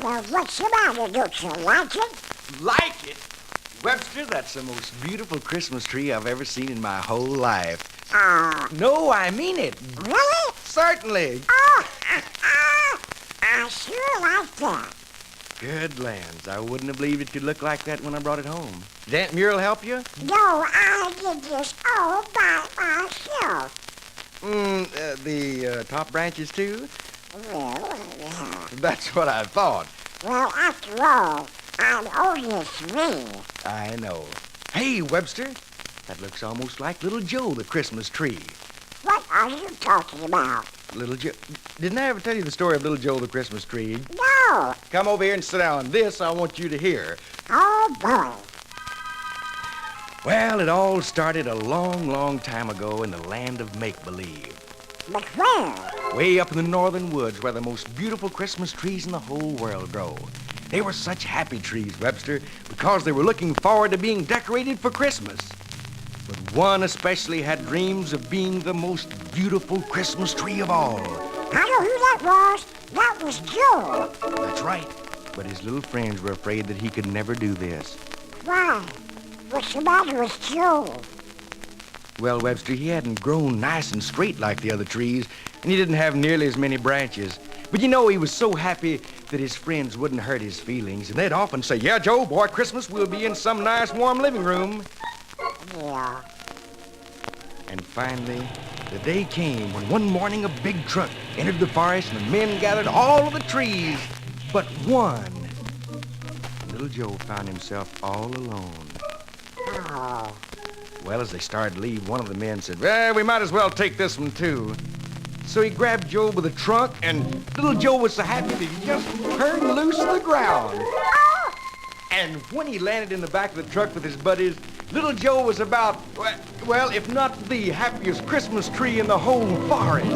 Well, what's the matter? Don't you like it? Like it? Webster, that's the most beautiful Christmas tree I've ever seen in my whole life. No, I mean it. Really? Certainly. I sure like that. Good lands. I wouldn't have believed it could look like that when I brought it home. Did Aunt Muriel help you? No, I did this all by myself. The top branches, too? Well, yeah. That's what I thought. Well, after all, I'm only 3. I know. Hey, Webster, that looks almost like Little Joe, the Christmas tree. What are you talking about? Little Joe... Didn't I ever tell you the story of Little Joe, the Christmas tree? No. Come over here and sit down. This I want you to hear. Oh, boy. Well, it all started a long, long time ago in the land of make-believe. But where? Way up in the northern woods where the most beautiful Christmas trees in the whole world grow. They were such happy trees, Webster, because they were looking forward to being decorated for Christmas. But one especially had dreams of being the most beautiful Christmas tree of all. I know who that was. That was Joe. That's right. But his little friends were afraid that he could never do this. Why? What's the matter with Joe? Well, Webster, he hadn't grown nice and straight like the other trees, and he didn't have nearly as many branches. But you know, he was so happy that his friends wouldn't hurt his feelings, and they'd often say, "Yeah, Joe, boy, Christmas will be in some nice warm living room." Yeah. And finally, the day came when one morning a big truck entered the forest and the men gathered all of the trees but one. Little Joe found himself all alone. Oh. Well, as they started to leave, one of the men said, "Well, we might as well take this one, too." So he grabbed Joe by the trunk, and little Joe was so happy that he just turned loose to the ground. And when he landed in the back of the truck with his buddies, little Joe was about, well, if not the happiest Christmas tree in the whole forest.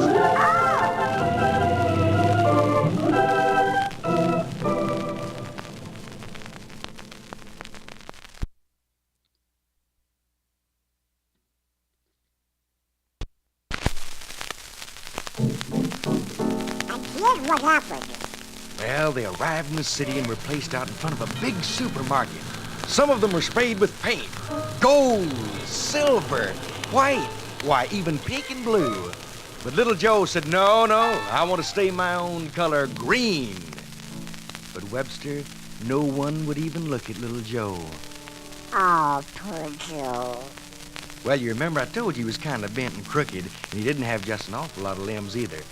Here's what happened. Well, they arrived in the city and were placed out in front of a big supermarket. Some of them were sprayed with paint. Gold, silver, white, why, even pink and blue. But little Joe said, no, I want to stay my own color, green. But Webster, no one would even look at little Joe. Oh, poor Joe. Well, you remember I told you he was kind of bent and crooked, and he didn't have just an awful lot of limbs either.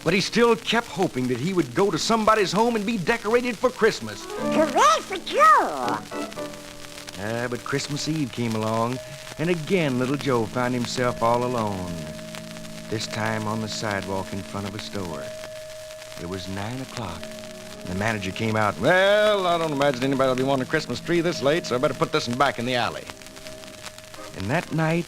But he still kept hoping that he would go to somebody's home and be decorated for Christmas. Hooray for Joe! But Christmas Eve came along, and again little Joe found himself all alone. This time on the sidewalk in front of a store. It was 9 o'clock. The manager came out. "Well, I don't imagine anybody will be wanting a Christmas tree this late, so I better put this one back in the alley." And that night,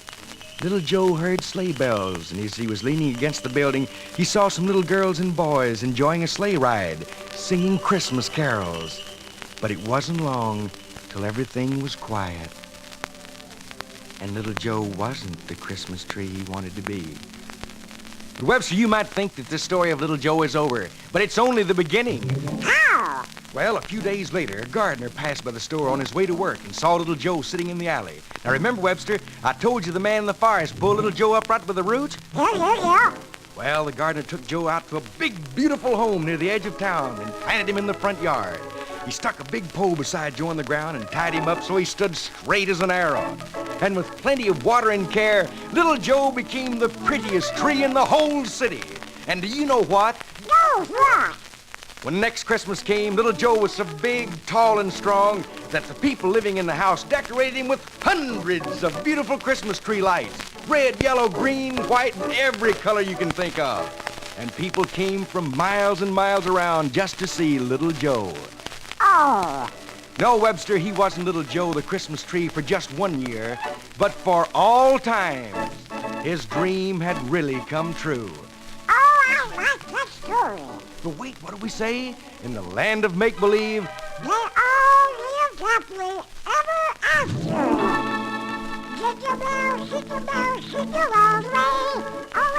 little Joe heard sleigh bells, and as he was leaning against the building, he saw some little girls and boys enjoying a sleigh ride, singing Christmas carols. But it wasn't long till everything was quiet. And little Joe wasn't the Christmas tree he wanted to be. But Webster, you might think that this story of little Joe is over, but it's only the beginning. How? Well, a few days later, a gardener passed by the store on his way to work and saw little Joe sitting in the alley. Now, remember, Webster, I told you the man in the forest pulled little Joe up right by the roots? Yeah. Well, the gardener took Joe out to a big, beautiful home near the edge of town and planted him in the front yard. He stuck a big pole beside Joe on the ground and tied him up so he stood straight as an arrow. And with plenty of water and care, little Joe became the prettiest tree in the whole city. And do you know what? No, what? When next Christmas came, little Joe was so big, tall, and strong that the people living in the house decorated him with hundreds of beautiful Christmas tree lights. Red, yellow, green, white, and every color you can think of. And people came from miles and miles around just to see little Joe. Oh. No, Webster, he wasn't little Joe, the Christmas tree, for just 1 year, but for all time. His dream had really come true. Oh, I like that story. But wait, what do we say? In the land of make-believe, They all lived happily ever after. Did you Jingle bells, jingle all the way. Oh,